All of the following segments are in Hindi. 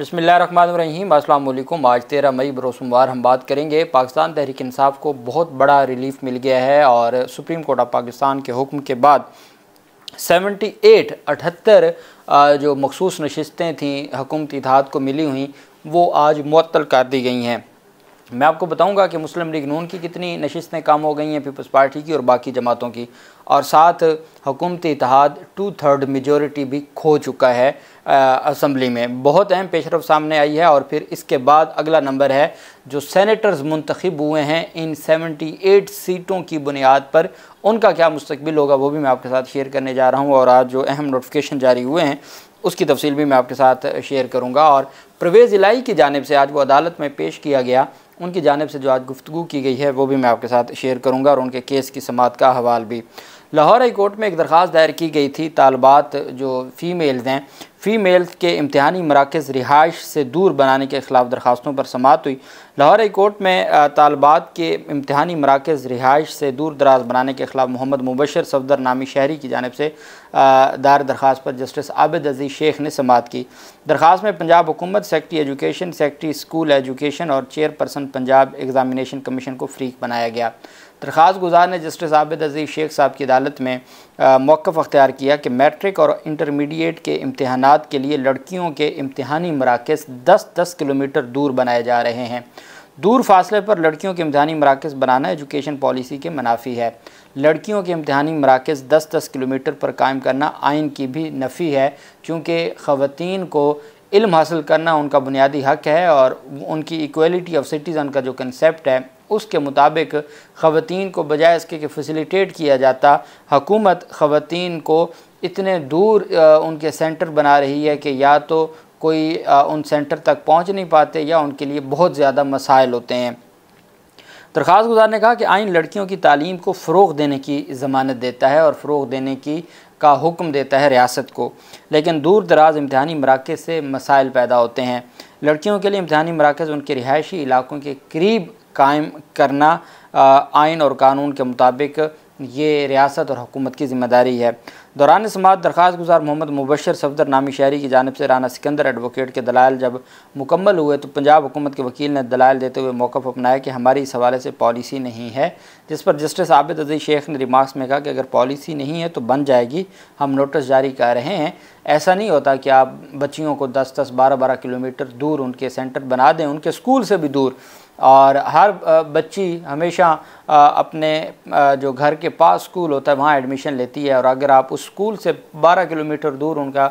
बिस्मिल्लाहिर्रहमानिर्रहीम। अस्सलाम वालेकुम। आज 13 मई बरोज़ सोमवार हम बात करेंगे पाकिस्तान तहरीक इंसाफ को बहुत बड़ा रिलीफ मिल गया है और सुप्रीम कोर्ट ऑफ पाकिस्तान के हुक्म के बाद 78 जो मखसूस नशिस्तें थीं हुकूमती इत्तेहाद को मिली हुई वो आज मुअत्तल कर दी गई हैं। मैं आपको बताऊंगा कि मुस्लिम लीग नून की कितनी नशिस्तें कम हो गई हैं, पीपल्स पार्टी की और बाकी जमातों की, और साथ हुकूमती इत्तेहाद 2/3 मेजॉरिटी भी खो चुका है असम्बली में। बहुत अहम पेशरफ सामने आई है। और फिर इसके बाद अगला नंबर है जो सेनेटर्स मुंतखब हुए हैं इन 78 सीटों की बुनियाद पर, उनका क्या मुस्तकबिल होगा वो भी मैं आपके साथ शेयर करने जा रहा हूँ। और आज जो अहम नोटिफिकेशन जारी हुए हैं उसकी तफसील भी मैं आपके साथ शेयर करूँगा। और परवेज़ इलाही की जानिब से आज वो अदालत में पेश किया गया, उनकी जानिब से जो आज गुफ्तगू की गई है वो भी मैं आपके साथ शेयर करूँगा और उनके केस की समाअत का हवाल भी। लाहौर हाई कोर्ट में एक दरख्वास्त दायर की गई थी। तालबात जो फ़ीमेल्स हैं, फ़ीमेल्स के इम्तिहानी मराकज़ रिहाइश से दूर बनाने के ख़िलाफ़ दरख्वास्तों पर समाअत हुई। लाहौर हाई कोर्ट में तालबात के इम्तिहानी मराकज़ रिहाइश से दूर दराज बनाने के ख़िलाफ़ मोहम्मद मुबशर सफदर नामी शहरी की जानिब से दायर दरख्वास्त पर जस्टिस आबिद अज़ीज़ शेख ने समाअत की। दरख्वास्त में पंजाब हुकूमत, secretary education, secretary school education और चेयरपर्सन पंजाब एग्ज़ामिनेशन कमीशन को फ़रीक बनाया गया। दरख्वास्त गुजार ने जस्टिस आबिद अज़ीज़ शेख साहब की अदालत में मौक़िफ़ अख्तियार किया कि मैट्रिक और इंटरमीडिएट के इम्तिहानात के लिए लड़कियों के इम्तिहानी मराकज़ 10-10 किलोमीटर दूर बनाए जा रहे हैं। दूर फासले पर लड़कियों के इम्तिहानी मराकज़ बनाना एजुकेशन पॉलिसी के मुनाफी है। लड़कियों के इम्तिहानी मराकज़ 10-10 किलोमीटर पर कायम करना आइन की भी नफ़ी है, चूँकि ख़वातीन को इल्म हासिल करना उनका बुनियादी हक़ है और उनकी इक्वलिटी ऑफ सिटीज़न का जो कंसेप्ट है उसके मुताबिक ख़वातीन को बजाय इसके कि फ़ैसिलिटेट किया जाता, हुकूमत ख़वातीन को इतने दूर उनके सेंटर बना रही है कि या तो कोई उन सेंटर तक पहुंच नहीं पाते या उनके लिए बहुत ज़्यादा मसाइल होते हैं। दरख्वास्त गुजार ने कहा कि आइन लड़कियों की तालीम को फ़रोग़ देने की ज़मानत देता है और फ़रोग़ देने की का हुक्म देता है रियासत को, लेकिन दूर दराज इम्तिहानी मराकज़ से मसाइल पैदा होते हैं। लड़कियों के लिए इम्तिहानी मराकज़ उनके रिहायशी इलाकों के करीब कायम करना आइन और कानून के मुताबिक ये रियासत और हुकूमत की ज़िम्मेदारी है। दौरान समाअत दरख्वास्त गुजार मोहम्मद मुबशर सफदर नामी शहरी की जानिब से राना सिकंदर एडवोकेट के दलाइल जब मुकम्मल हुए तो पंजाब हुकूमत के वकील ने दलाइल देते हुए मौक़िफ़ अपनाया कि हमारी इस हवाले से पॉलिसी नहीं है, जिस पर जस्टिस आबिद अज़ीज़ शेख ने रिमार्क्स में कहा कि अगर पॉलिसी नहीं है तो बन जाएगी, हम नोटिस जारी कर रहे हैं। ऐसा नहीं होता कि आप बच्चियों को 10-10, 12-12 किलोमीटर दूर उनके सेंटर बना दें, उनके स्कूल से भी दूर, और हर बच्ची हमेशा अपने जो घर के पास स्कूल होता है वहाँ एडमिशन लेती है। और अगर आप उस स्कूल से 12 किलोमीटर दूर उनका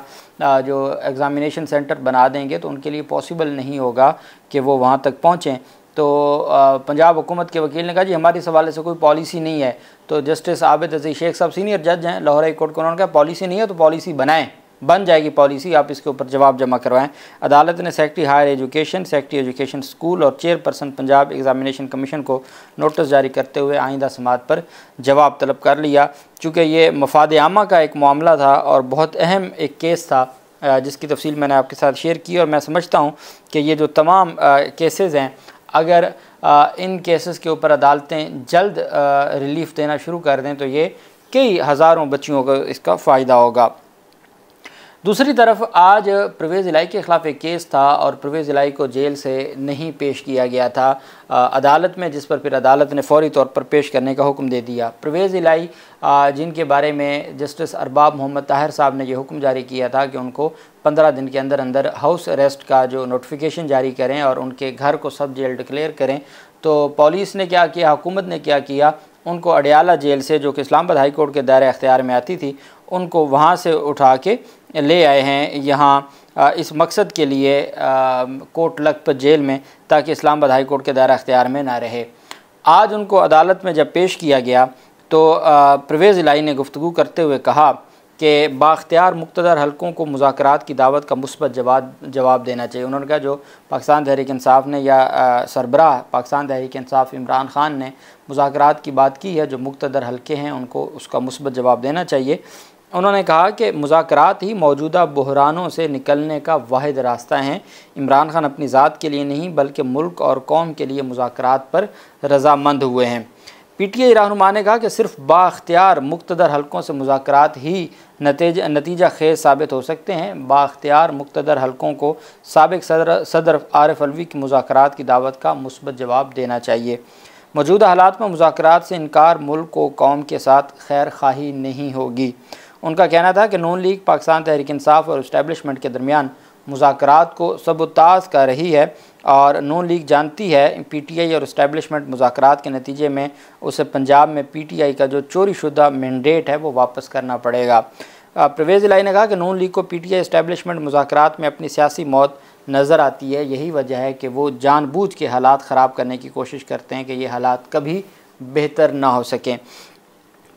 जो एग्ज़ामिनेशन सेंटर बना देंगे तो उनके लिए पॉसिबल नहीं होगा कि वो वहाँ तक पहुँचें। तो पंजाब हुकूमत के वकील ने कहा जी हमारी इस हवाले से कोई पॉलिसी नहीं है। तो जस्टिस आबिद अज़ीज़ शेख साहब सीनियर जज हैं लाहौर हाई कोर्ट को, उन्होंने कहा पॉलिसी नहीं है तो पॉलिसी बनाएं, बन जाएगी पॉलिसी, आप इसके ऊपर जवाब जमा करवाएं। अदालत ने secretary higher education, secretary education school और चेयरपर्सन पंजाब एग्ज़ामिनेशन कमीशन को नोटिस जारी करते हुए आइंदा समाअत पर जवाब तलब कर लिया। चूँकि ये मफाद आमा का एक मामला था और बहुत अहम एक केस था जिसकी तफसील मैंने आपके साथ शेयर की, और मैं समझता हूँ कि ये जो तमाम केसेस हैं, अगर इन केसेस के ऊपर अदालतें जल्द रिलीफ देना शुरू कर दें तो ये कई हज़ारों बच्चियों को इसका फ़ायदा होगा। दूसरी तरफ आज परवेज़ इलाही के ख़िलाफ़ एक केस था और परवेज़ इलाही को जेल से नहीं पेश किया गया था अदालत में, जिस पर फिर अदालत ने फ़ौरी तौर पर पेश करने का हुक्म दे दिया। परवेज़ इलाही जिनके बारे में जस्टिस अरबाब मोहम्मद ताहिर साहब ने यह हुक्म जारी किया था कि उनको 15 दिन के अंदर अंदर हाउस अरेस्ट का जो नोटिफिकेशन जारी करें और उनके घर को सब जेल डिक्लेयर करें, तो पुलिस ने क्या किया, हुकूमत ने क्या किया, उनको अडियाला जेल से जो कि इस्लामाबाद हाई कोर्ट के दायरे अख्तियार में आती थी, उनको वहाँ से उठा के ले आए हैं यहाँ इस मकसद के लिए कोट लखपत जेल में, ताकि इस्लामाबाद हाई कोर्ट के दायरा अख्तियार में ना रहे। आज उनको अदालत में जब पेश किया गया तो परवेज़ इलाही ने गुफ्तगू करते हुए कहा कि बाख्तियार मुक़्तदर हलकों को मुज़ाकरात की दावत का मुस्बत जवाब देना चाहिए। उन्होंने कहा जो पाकिस्तान तहरीक इंसाफ ने या सरबराह पाकिस्तान तहरीक इंसाफ इमरान ख़ान ने मुज़ाकरात की बात की है, जो मुक़्तदर हलके हैं उनको उसका मुस्बत जवाब देना चाहिए। उन्होंने कहा कि मुज़ाकरात ही मौजूदा बहरानों से निकलने का वाहिद रास्ता हैं। इमरान ख़ान अपनी ज़ात के लिए नहीं बल्कि मुल्क और कौम के लिए मुज़ाकरात पर रज़ामंद हुए हैं। PTI रहनुमा ने कहा कि सिर्फ बाख्तियार मुक़्तदर हलकों से मुज़ाकरात ही नतीजा खेज साबित हो सकते हैं। बाख्तियार मुक़्तदर हलकों को साबिक़ सदर आरिफ अलवी की मुज़ाकरात की दावत का मुस्बत जवाब देना चाहिए। मौजूदा हालात में मुज़ाकरात से इनकार मुल्क को कौम के साथ खैर खाही नहीं होगी। उनका कहना था कि नून लीग पाकिस्तान तहरीक इंसाफ और इस्टेब्लिशमेंट के दरमियान मुज़ाकरात को सबूताज़ कर रही है और नून लीग जानती है PTI और इस्टेब्लिशमेंट मुज़ाकरात के नतीजे में उसे पंजाब में PTI का जो चोरी शुदा मैंडेट है वो वापस करना पड़ेगा। परवेज़ इलाही ने कहा कि नून लीग को PTI इस्टेब्लिशमेंट मुज़ाकरात में अपनी सियासी मौत नज़र आती है। यही वजह है कि वो जानबूझ के हालात ख़राब करने की कोशिश करते हैं कि ये हालात कभी बेहतर ना हो सकें।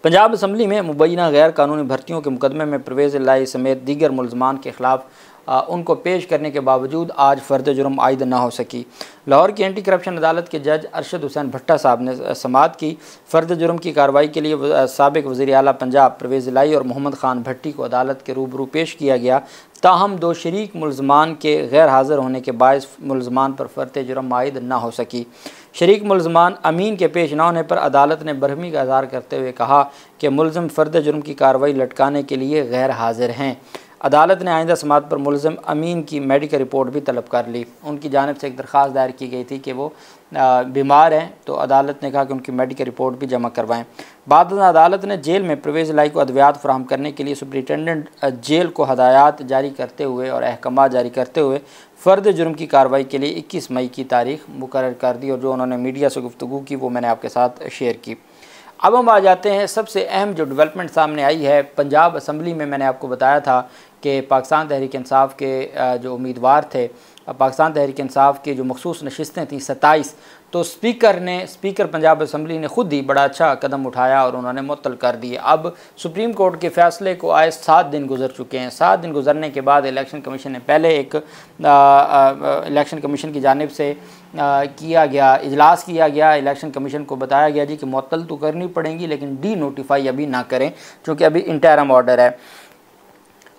पंजाब असम्बली में मुबैना गैर कानूनी भर्तियों के मुकदमे में परवेज़ इलाही समेत दीगर मुलज़मान के ख़िलाफ़ उनको पेश करने के बावजूद आज फ़र्द जुर्म आयद ना हो सकी। लाहौर की एंटी करप्शन अदालत के जज अरशद हुसैन भट्टा साहब ने समाअत की। फ़र्द जुर्म की कार्रवाई के लिए साबिक़ वज़ीर आला पंजाब परवेज़ इलाही और मोहम्मद ख़ान भट्टी को अदालत के रूबरू पेश किया गया। ताहम दो शरीक मुलज़मान के गैर हाज़िर होने के बायस मुलज़मान पर फ़र्द जुर्म आयद ना हो सकी। शरीक मुलज़मान अमीन के पेश न होने पर अदालत ने बरहमी का इज़हार करते हुए कहा कि मुलज़म फ़र्द जुर्म की कार्रवाई लटकाने के लिए गैर हाज़िर हैं। अदालत ने आइंदा समाअत पर मुलज़म अमीन की मेडिकल रिपोर्ट भी तलब कर ली। उनकी जानिब से एक दरख्वास्त दायर की गई थी कि वो बीमार हैं, तो अदालत ने कहा कि उनकी मेडिकल रिपोर्ट भी जमा करवाएं। बाद में अदालत ने जेल में परवेज़ इलाही को अद्वियात फराहम करने के लिए सुपरिटेंडेंट जेल को हदायत जारी करते हुए और अहकाम जारी करते हुए फ़र्द जुर्म की कार्रवाई के लिए 21 मई की तारीख मुकर्रर कर दी और जो उन्होंने मीडिया से गुफ्तगू की वो मैंने आपके साथ शेयर की। अब हम आ जाते हैं सबसे अहम जो डेवलपमेंट सामने आई है पंजाब असम्बली में। मैंने आपको बताया था कि पाकिस्तान तहरीक इंसाफ के जो उम्मीदवार थे, पाकिस्तान तहरीक इंसाफ की जो मखसूस नशिस्तें थीं 27, तो स्पीकर पंजाब असम्बली ने ख़ुद ही बड़ा अच्छा कदम उठाया और उन्होंने मुअत्तल कर दिए। अब सुप्रीम कोर्ट के फ़ैसले को आए 7 दिन गुजर चुके हैं। 7 दिन गुजरने के बाद इलेक्शन कमीशन ने पहले एक इलेक्शन कमीशन की जानिब से इजलास किया गया। इलेक्शन कमीशन को बताया गया जी कि मुअत्तल तो करनी पड़ेंगी लेकिन डी नोटिफाई अभी ना करें क्योंकि अभी इंटरिम ऑर्डर है।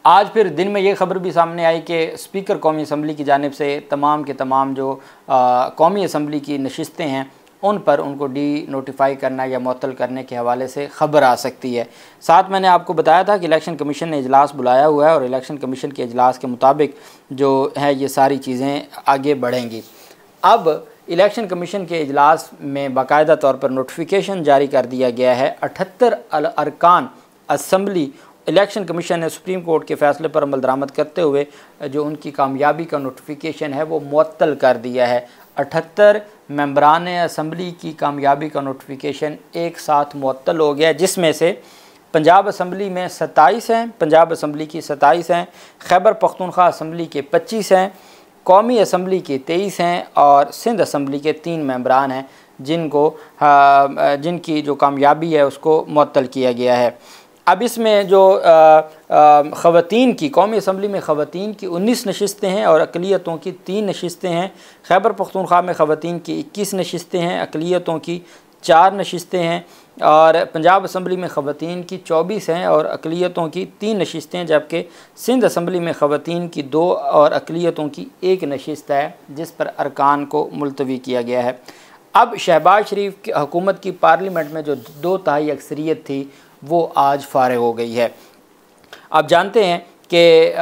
आज फिर दिन में ये ख़बर भी सामने आई कि स्पीकर कौमी असम्बली की जानिब से तमाम के तमाम जो कौमी असम्बली की नशिस्तें हैं उन पर उनको डी नोटिफाई करना या मुअत्तल करने के हवाले से ख़बर आ सकती है। साथ मैंने आपको बताया था कि इलेक्शन कमीशन ने इजलास बुलाया हुआ है और इलेक्शन कमीशन के इजलास के मुताबिक जो है ये सारी चीज़ें आगे बढ़ेंगी। अब इलेक्शन कमीशन के इजलास में बाकायदा तौर पर नोटिफिकेशन जारी कर दिया गया है। 78 अरकान असम्बली इलेक्शन कमीशन ने सुप्रीम कोर्ट के फ़ैसले पर अमल दरामद करते हुए जो उनकी कामयाबी का नोटिफिकेशन है वो मुअत्तल कर दिया है। 78 मेंबरान असम्बली की कामयाबी का नोटिफिकेशन एक साथ मुअत्तल हो गया, जिसमें से पंजाब असम्बली में 27 हैं, पंजाब असम्बली की 27 हैं, खैबर पख्तूनख्वा असम्बली के 25 हैं, कौमी असम्बली के 23 हैं और सिंध असम्बली के 3 मेंबरान हैं जिनकी जो कामयाबी है उसको मुअत्तल किया गया है। अब इसमें जो ख़वातीन की कौमी असम्बली में ख़वातीन की 19 नशिस्तें हैं और अक़लियतों की 3 नशिस्तें हैं। खैबर पख्तूनख्वा में ख़वातीन की 21 नशिस्तें हैं, अक़लियतों की 4 नशिस्तें हैं और पंजाब असम्बली में ख़वातीन की 24 हैं और अक़लियतों की 3 नशिस्तें हैं, जबकि सिंध असम्बली में ख़वातीन की 2 और अक़लियतों की 1 नशिस्त है जिस पर अरकान को मुलतवी किया गया है। अब शहबाज शरीफ की हुकूमत की पार्लियामेंट में जो 2/3 अक्सरियत थी वो आज फ़ारिग हो गई है। आप जानते हैं कि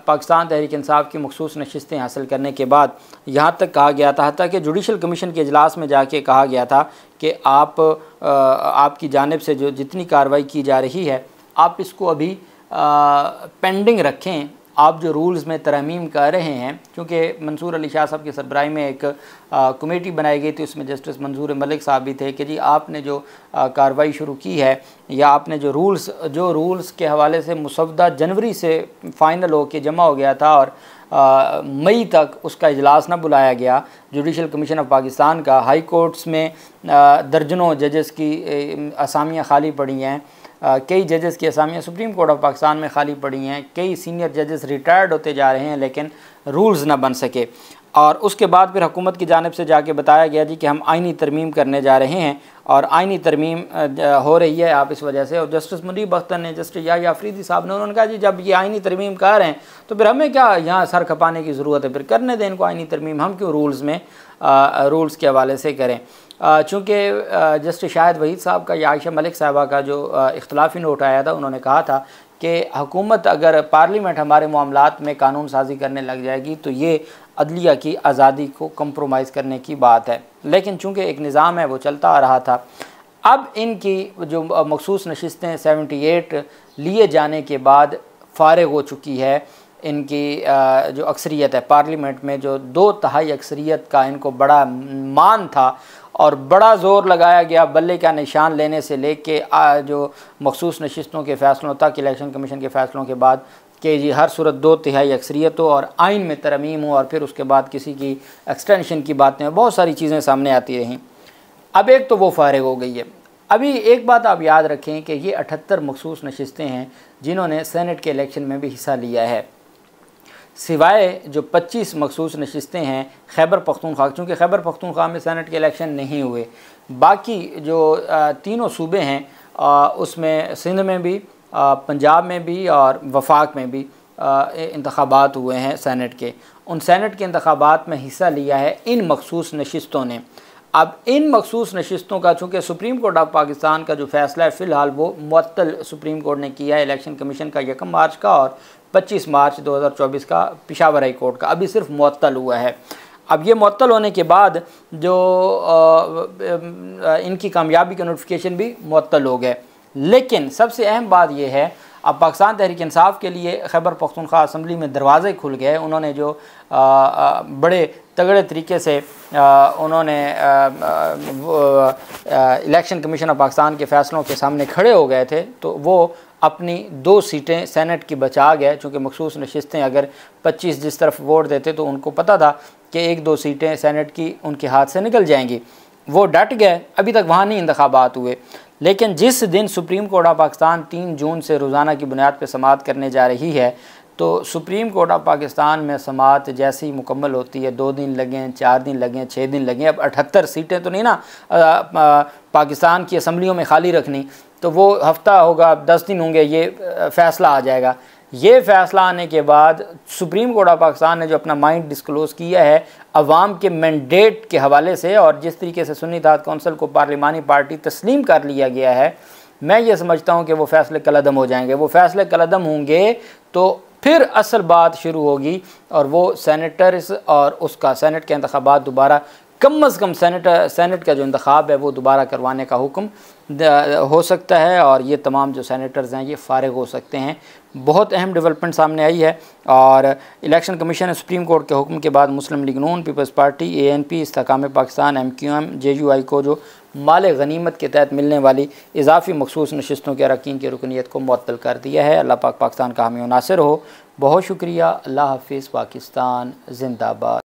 पाकिस्तान तहरीक इंसाफ की मखसूस नशिस्तें हासिल करने के बाद यहाँ तक कहा गया था, हत्ता कि जुडिशल कमीशन के इजलास में जाके कहा गया था कि आपकी जानिब से जो जितनी कार्रवाई की जा रही है आप इसको अभी पेंडिंग रखें। आप जो रूल्स में तरमीम कर रहे हैं, क्योंकि मंसूर अली शाह साहब की सरबराही में एक कमेटी बनाई गई थी, उसमें जस्टिस मंजूर मलिक साहब भी थे कि जी आपने जो कार्रवाई शुरू की है या आपने जो रूल्स के हवाले से मुसव्वदा जनवरी से फ़ाइनल हो के जमा हो गया था और मई तक उसका इजलास न बुलाया गया। जुडिशल कमीशन ऑफ पाकिस्तान का हाई कोर्ट्स में दर्जनों जजेस की असामियाँ खाली पड़ी हैं, कई जजेस की असामियाँ सुप्रीम कोर्ट ऑफ पाकिस्तान में खाली पड़ी हैं, कई सीनियर जजेस रिटायर्ड होते जा रहे हैं लेकिन रूल्स ना बन सके। और उसके बाद फिर हुकूमत की जानिब से जाके बताया गया जी कि हम आइनी तरमीम करने जा रहे हैं और आइनी तरमीम हो रही है आप इस वजह से। और जस्टिस मुनीब अख्तर ने, जस्टिस याह्या अफरीदी साहब ने, उन्होंने कहा जी जब ये आइनी तरमीम कर रहे हैं तो फिर हमें क्या यहाँ सर खपाने की ज़रूरत है, फिर करने दें इनको आइनी तरमीम, हम क्यों रूल्स के हवाले से करें। चूँकि जस्टिस शाहिद वहीद साहब का या आयशा मलिक साहबा का जो इख्तलाफी नोट आया था, उन्होंने कहा था कि हुकूमत अगर पार्लियामेंट हमारे मामलात में कानून साजी करने लग जाएगी तो ये अदलिया की आज़ादी को कंप्रोमाइज़ करने की बात है। लेकिन चूँकि एक निज़ाम है वो चलता आ रहा था, अब इनकी जो मखसूस नशिस्तें 78 लिए जाने के बाद फ़ारिग हो चुकी है। इनकी जो अक्सरियत है पार्लियामेंट में, जो 2/3 अक्सरियत का इनको बड़ा मान था और बड़ा ज़ोर लगाया गया बल्ले का निशान लेने से लेके जो मखसूस नशिस्तों के फ़ैसलों तक, इलेक्शन कमीशन के फ़ैसलों के बाद, कि जी हर सूरत 2/3 अक्सरियत हो और आइन में तरमीम हो और फिर उसके बाद किसी की एक्सटेंशन की बातें, बहुत सारी चीज़ें सामने आती रहीं। अब एक तो वो फ़ारिग हो गई है। अभी एक बात आप याद रखें कि ये 78 मखसूस नशिस्तें हैं जिन्होंने सेनेट के इलेक्शन में भी हिस्सा लिया है, सिवाय जो 25 मखसूस नशिस्तें हैं खैबर पख्तूनख्वा, चूँकि खैबर पख्तूनख्वा में सेनेट के इलेक्शन नहीं हुए, बाकी जो तीनों सूबे हैं उसमें सिंध में भी, पंजाब में भी और वफाक में भी इंतखाबात हुए हैं सेनेट के। उन सेनेट के इंतखाबात में हिस्सा लिया है इन मखसूस नशिस्तों ने। अब इन मखसूस नशिस्तों का चूँकि सुप्रीम कोर्ट ऑफ पाकिस्तान का जो फ़ैसला है फ़िलहाल वो मुअत्तल सुप्रीम कोर्ट ने किया है, इलेक्शन कमीशन का 1 मार्च का और 25 मार्च 2024 का पेशावर हाई कोर्ट का, अभी सिर्फ मुअत्तल हुआ है। अब ये मुअत्तल होने के बाद जो इनकी कामयाबी का नोटिफिकेशन भी मुअत्तल हो गए। लेकिन सबसे अहम बात यह है, अब पाकिस्तान तहरीक इंसाफ के लिए खैबर पख्तूनख्वा असम्बली में दरवाज़े खुल गए। उन्होंने जो बड़े तगड़े तरीके से उन्होंने इलेक्शन कमीशन ऑफ पाकिस्तान के फ़ैसलों के सामने खड़े हो गए थे, तो वो अपनी 2 सीटें सेनेट की बचा गए। चूँकि मखसूस नशिस्तें अगर 25 जिस तरफ वोट देते तो उनको पता था कि 1-2 सीटें सेनेट की उनके हाथ से निकल जाएंगी, वो डट गए। अभी तक वहाँ नहीं इंतखाबात हुए, लेकिन जिस दिन सुप्रीम कोर्ट ऑफ पाकिस्तान 3 जून से रोज़ाना की बुनियाद पर समाअत करने जा रही है, तो सुप्रीम कोर्ट ऑफ पाकिस्तान में समाअत जैसे ही मुकम्मल होती है, 2 दिन लगें, 4 दिन लगें, 6 दिन लगें, अब 78 सीटें तो नहीं ना पाकिस्तान की असम्बलियों में खाली रखनी, तो वो हफ्ता होगा, 10 दिन होंगे, ये फ़ैसला आ जाएगा। ये फ़ैसला आने के बाद सुप्रीम कोर्ट ऑफ पाकिस्तान ने जो अपना माइंड डिस्क्लोज़ किया है अवाम के मैंडेट के हवाले से, और जिस तरीके से सुन्नी इत्तेहाद कौंसिल को पार्लिमानी पार्टी तस्लीम कर लिया गया है, मैं ये समझता हूँ कि वो फ़ैसले कलअदम हो जाएंगे। वो फ़ैसले कलअदम होंगे तो फिर असल बात शुरू होगी और वो सेनेटर्स और उसका सेनेट के इंतखाबात दोबारा, कम अज़ कम सेनेट का जो इंतखाब है वो दोबारा करवाने का हुक्म हो सकता है और ये तमाम जो सेनेटर्स हैं ये फ़ारिग हो सकते हैं। बहुत अहम डेवलपमेंट सामने आई है और इलेक्शन कमीशन ने सुप्रीम कोर्ट के हुक्म के बाद मुस्लिम लीग नून, People's Party, ANP, Istehkam Pakistan, MQM, JUI को जो माल गनीमत के तहत मिलने वाली इजाफी मखसूस नशिस्तों के अरकान की रुकनीत को मुअत्तल कर दिया है। अल्लाह पाक पाकिस्तान का हामी नासिर हो। बहुत शुक्रिया। अल्लाह हाफिज़। पाकिस्तान जिंदाबाद।